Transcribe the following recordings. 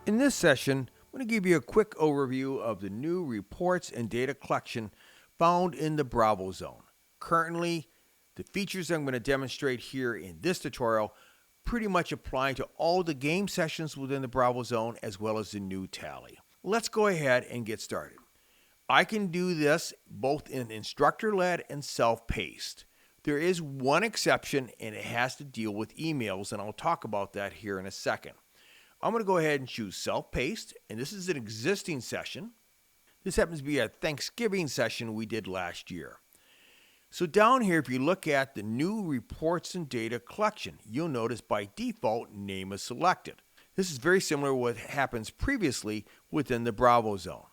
In this session, I'm going to give you a quick overview of the new reports and data collection found in the BravoZone. Currently, the features I'm going to demonstrate here in this tutorial pretty much apply to all the game sessions within the BravoZone as well as the new tally. Let's go ahead and get started. I can do this both in instructor-led and self-paced. There is one exception, and it has to deal with emails, and I'll talk about that here in a second. I'm going to go ahead and choose self-paced, and this is an existing session. This happens to be a Thanksgiving session we did last year. So down here, if you look at the new reports and data collection, you'll notice by default, name is selected. This is very similar to what happens previously within the BravoZone.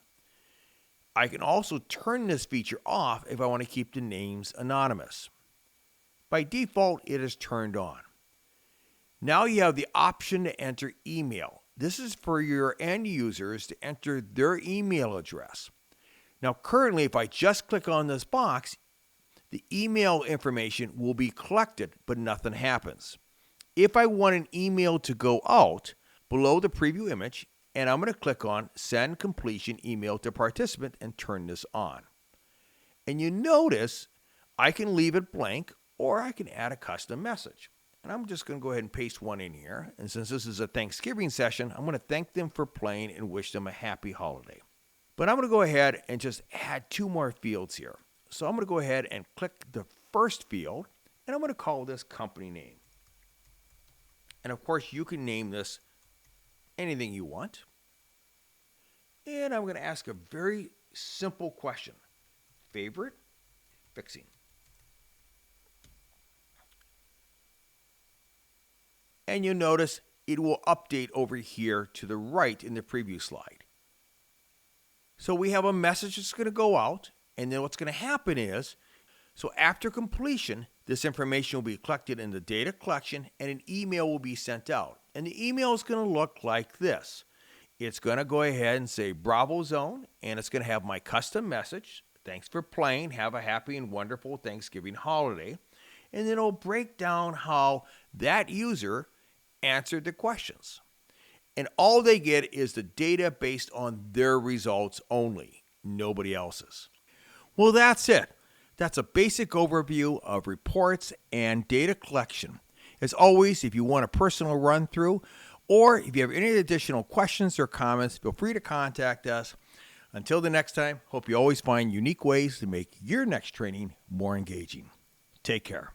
I can also turn this feature off if I want to keep the names anonymous. By default, it is turned on. Now you have the option to enter email. This is for your end users to enter their email address. Now currently, if I just click on this box, the email information will be collected, but nothing happens. If I want an email to go out, below the preview image, and I'm going to click on Send Completion Email to Participant and turn this on. And you notice I can leave it blank or I can add a custom message. And I'm just going to go ahead and paste one in here. And since this is a Thanksgiving session, I'm going to thank them for playing and wish them a happy holiday. But I'm going to go ahead and just add two more fields here. So I'm going to go ahead and click the first field, and I'm going to call this company name. And of course, you can name this anything you want. And I'm going to ask a very simple question. Favorite fixing. And you'll notice it will update over here to the right in the preview slide. So we have a message that's going to go out, and then what's going to happen is, so after completion, this information will be collected in the data collection and an email will be sent out. And the email is going to look like this. It's going to go ahead and say BravoZone, and it's going to have my custom message. Thanks for playing. Have a happy and wonderful Thanksgiving holiday. And then it'll break down how that user answered the questions. And all they get is the data based on their results only, nobody else's. Well, that's it. That's a basic overview of reports and data collection. As always, if you want a personal run through, or if you have any additional questions or comments, feel free to contact us. Until the next time, hope you always find unique ways to make your next training more engaging. Take care.